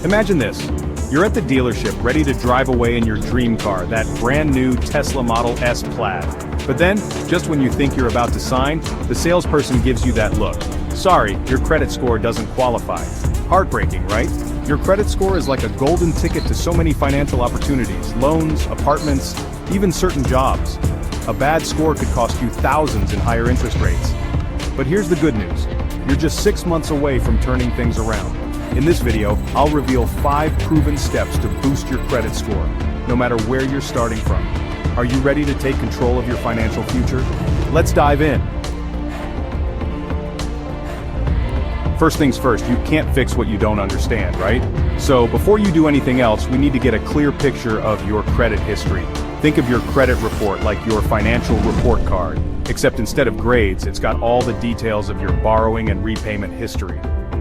Imagine this. You're at the dealership ready to drive away in your dream car, that brand new Tesla Model S Plaid. But then, just when you think you're about to sign, the salesperson gives you that look. Sorry, your credit score doesn't qualify. Heartbreaking, right? Your credit score is like a golden ticket to so many financial opportunities, loans, apartments, even certain jobs. A bad score could cost you thousands in higher interest rates. But here's the good news. You're just 6 months away from turning things around. In this video, I'll reveal 5 proven steps to boost your credit score, no matter where you're starting from. Are you ready to take control of your financial future? Let's dive in. First things first, you can't fix what you don't understand, right? So before you do anything else, we need to get a clear picture of your credit history. Think of your credit report like your financial report card, except instead of grades, it's got all the details of your borrowing and repayment history.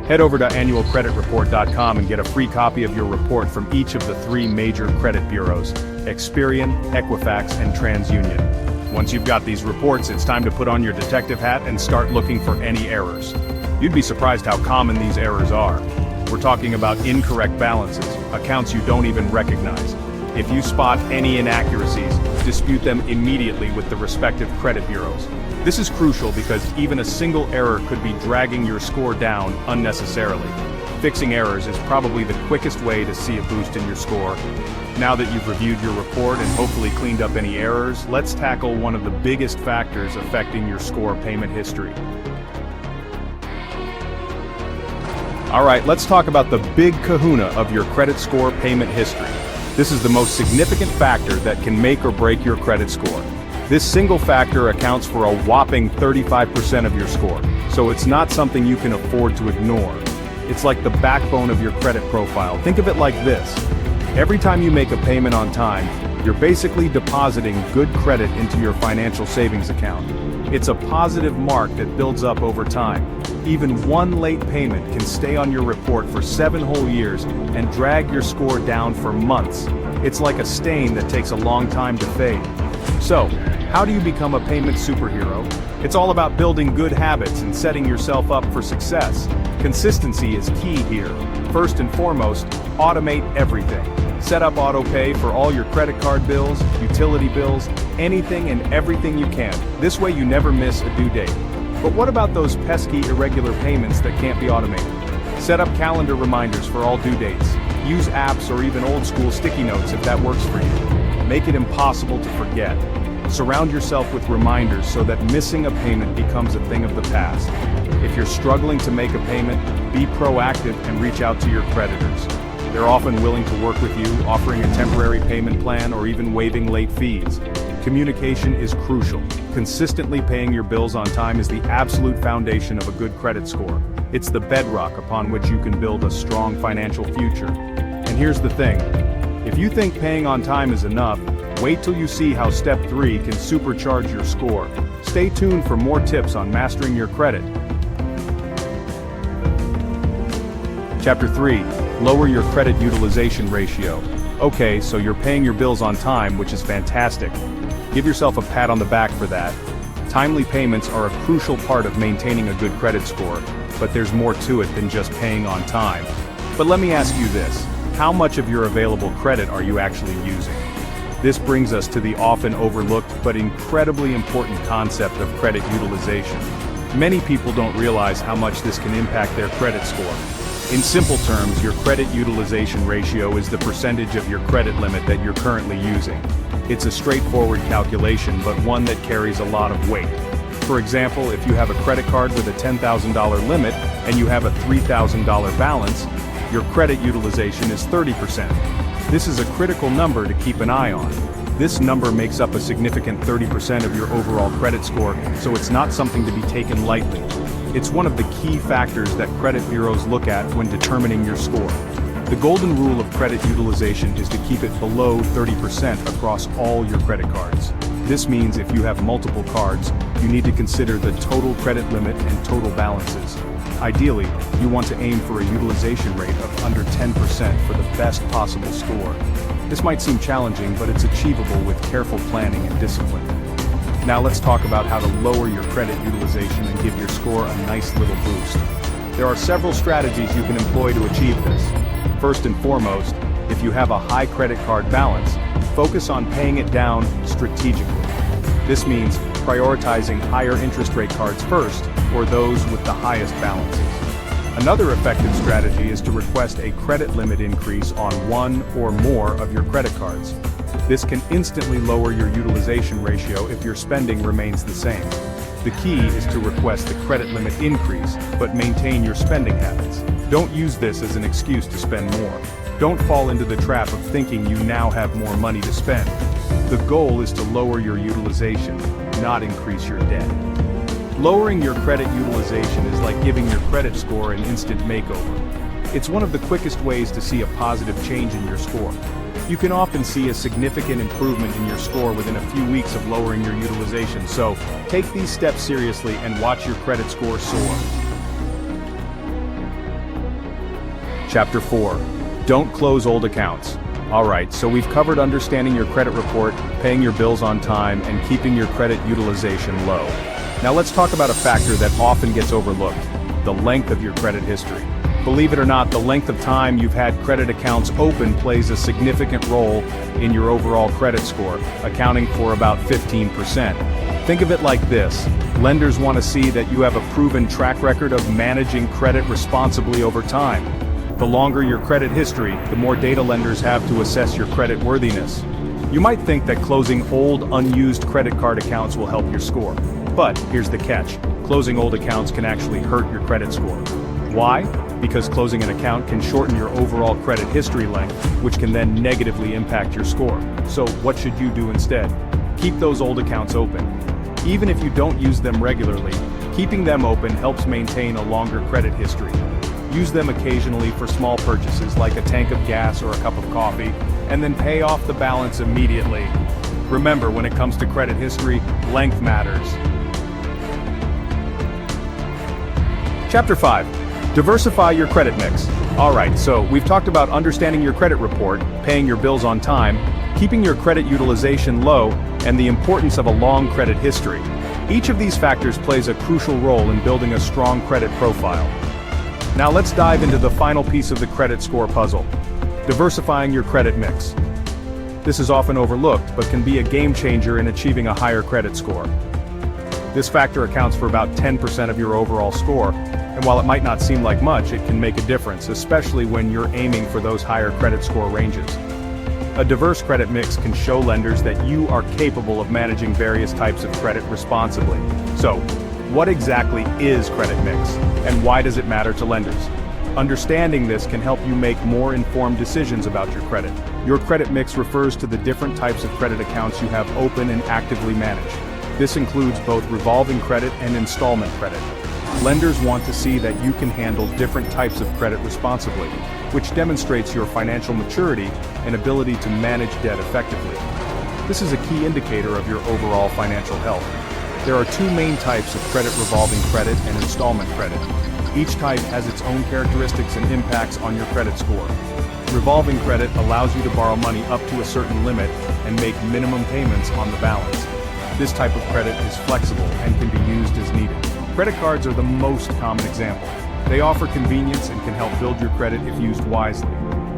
Head over to annualcreditreport.com and get a free copy of your report from each of the 3 major credit bureaus, Experian, Equifax, and TransUnion. Once you've got these reports, it's time to put on your detective hat and start looking for any errors. You'd be surprised how common these errors are. We're talking about incorrect balances, accounts you don't even recognize. If you spot any inaccuracies, dispute them immediately with the respective credit bureaus. This is crucial because even a single error could be dragging your score down unnecessarily. Fixing errors is probably the quickest way to see a boost in your score. Now that you've reviewed your report and hopefully cleaned up any errors, let's tackle one of the biggest factors affecting your score: payment history. Alright, let's talk about the big kahuna of your credit score: payment history. This is the most significant factor that can make or break your credit score. This single factor accounts for a whopping 35% of your score, so it's not something you can afford to ignore. It's like the backbone of your credit profile. Think of it like this. Every time you make a payment on time, you're basically depositing good credit into your financial savings account. It's a positive mark that builds up over time. Even one late payment can stay on your report for 7 whole years and drag your score down for months. It's like a stain that takes a long time to fade. So, how do you become a payment superhero? It's all about building good habits and setting yourself up for success. Consistency is key here. First and foremost, automate everything. Set up auto pay for all your credit card bills, utility bills, anything and everything you can. This way you never miss a due date. But what about those pesky irregular payments that can't be automated? Set up calendar reminders for all due dates. Use apps or even old school sticky notes if that works for you. Make it impossible to forget. Surround yourself with reminders so that missing a payment becomes a thing of the past. If you're struggling to make a payment, be proactive and reach out to your creditors. They're often willing to work with you, offering a temporary payment plan or even waiving late fees. Communication is crucial. Consistently paying your bills on time is the absolute foundation of a good credit score. It's the bedrock upon which you can build a strong financial future. And here's the thing. If you think paying on time is enough, wait till you see how Step 3 can supercharge your score. Stay tuned for more tips on mastering your credit. Chapter 3. Lower your credit utilization ratio. Okay, so you're paying your bills on time, which is fantastic. Give yourself a pat on the back for that. Timely payments are a crucial part of maintaining a good credit score, but there's more to it than just paying on time. But let me ask you this. How much of your available credit are you actually using? This brings us to the often overlooked but incredibly important concept of credit utilization. Many people don't realize how much this can impact their credit score. In simple terms, your credit utilization ratio is the percentage of your credit limit that you're currently using. It's a straightforward calculation, but one that carries a lot of weight. For example, if you have a credit card with a $10,000 limit and you have a $3,000 balance, your credit utilization is 30%. This is a critical number to keep an eye on. This number makes up a significant 30% of your overall credit score, so it's not something to be taken lightly. It's one of the key factors that credit bureaus look at when determining your score. The golden rule of credit utilization is to keep it below 30% across all your credit cards. This means if you have multiple cards, you need to consider the total credit limit and total balances. Ideally, you want to aim for a utilization rate of under 10% for the best possible score. This might seem challenging, but it's achievable with careful planning and discipline. Now let's talk about how to lower your credit utilization and give your score a nice little boost. There are several strategies you can employ to achieve this. First and foremost, if you have a high credit card balance, focus on paying it down strategically. This means prioritizing higher interest rate cards first, or those with the highest balances. Another effective strategy is to request a credit limit increase on one or more of your credit cards. This can instantly lower your utilization ratio if your spending remains the same. The key is to request the credit limit increase, but maintain your spending habits. Don't use this as an excuse to spend more. Don't fall into the trap of thinking you now have more money to spend. The goal is to lower your utilization, not increase your debt. Lowering your credit utilization is like giving your credit score an instant makeover. It's one of the quickest ways to see a positive change in your score. You can often see a significant improvement in your score within a few weeks of lowering your utilization, so take these steps seriously and watch your credit score soar. Chapter 4. Don't close old accounts. Alright, so we've covered understanding your credit report, paying your bills on time, and keeping your credit utilization low. Now let's talk about a factor that often gets overlooked: the length of your credit history. Believe it or not, the length of time you've had credit accounts open plays a significant role in your overall credit score, accounting for about 15%. Think of it like this: lenders want to see that you have a proven track record of managing credit responsibly over time. The longer your credit history, the more data lenders have to assess your credit worthiness. You might think that closing old, unused credit card accounts will help your score. But here's the catch: closing old accounts can actually hurt your credit score. Why? Because closing an account can shorten your overall credit history length, which can then negatively impact your score. So what should you do instead? Keep those old accounts open. Even if you don't use them regularly, keeping them open helps maintain a longer credit history. Use them occasionally for small purchases like a tank of gas or a cup of coffee, and then pay off the balance immediately. Remember, when it comes to credit history, length matters. Chapter 5. Diversify your credit mix. Alright, so we've talked about understanding your credit report, paying your bills on time, keeping your credit utilization low, and the importance of a long credit history. Each of these factors plays a crucial role in building a strong credit profile. Now let's dive into the final piece of the credit score puzzle: diversifying your credit mix. This is often overlooked, but can be a game changer in achieving a higher credit score. This factor accounts for about 10% of your overall score, and while it might not seem like much, it can make a difference, especially when you're aiming for those higher credit score ranges. A diverse credit mix can show lenders that you are capable of managing various types of credit responsibly. So, what exactly is credit mix, and why does it matter to lenders? Understanding this can help you make more informed decisions about your credit. Your credit mix refers to the different types of credit accounts you have open and actively managed. This includes both revolving credit and installment credit. Lenders want to see that you can handle different types of credit responsibly, which demonstrates your financial maturity and ability to manage debt effectively. This is a key indicator of your overall financial health. There are two main types of credit: revolving credit and installment credit. Each type has its own characteristics and impacts on your credit score. Revolving credit allows you to borrow money up to a certain limit and make minimum payments on the balance. This type of credit is flexible and can be used as needed. Credit cards are the most common example. They offer convenience and can help build your credit if used wisely.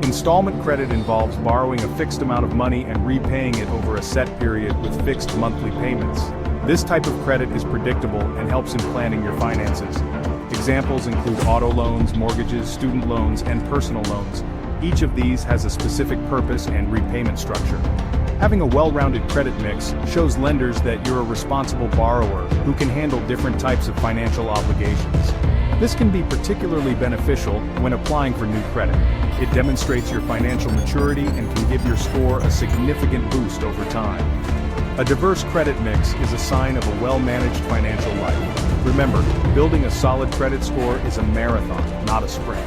Installment credit involves borrowing a fixed amount of money and repaying it over a set period with fixed monthly payments. This type of credit is predictable and helps in planning your finances. Examples include auto loans, mortgages, student loans, and personal loans. Each of these has a specific purpose and repayment structure. Having a well-rounded credit mix shows lenders that you're a responsible borrower who can handle different types of financial obligations. This can be particularly beneficial when applying for new credit. It demonstrates your financial maturity and can give your score a significant boost over time. A diverse credit mix is a sign of a well-managed financial life. Remember, building a solid credit score is a marathon, not a sprint.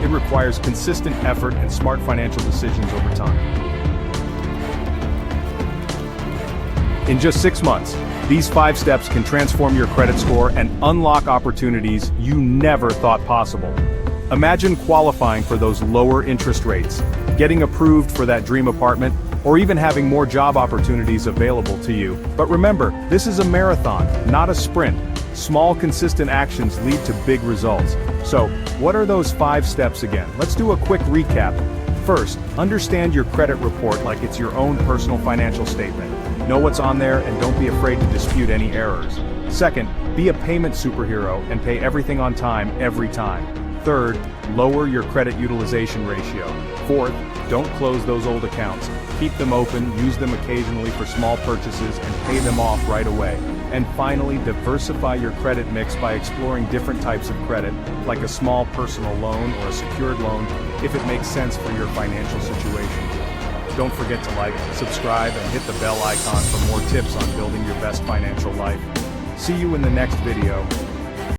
It requires consistent effort and smart financial decisions over time. In just 6 months, these 5 steps can transform your credit score and unlock opportunities you never thought possible. Imagine qualifying for those lower interest rates, getting approved for that dream apartment, or even having more job opportunities available to you. But remember, this is a marathon, not a sprint. Small, consistent actions lead to big results. So, what are those 5 steps again? Let's do a quick recap. First, understand your credit report like it's your own personal financial statement. Know what's on there and don't be afraid to dispute any errors. Second, be a payment superhero and pay everything on time every time. Third, lower your credit utilization ratio. Fourth, don't close those old accounts. Keep them open, use them occasionally for small purchases, and pay them off right away. And finally, diversify your credit mix by exploring different types of credit, like a small personal loan or a secured loan, if it makes sense for your financial situation. Don't forget to like, subscribe, and hit the bell icon for more tips on building your best financial life. See you in the next video.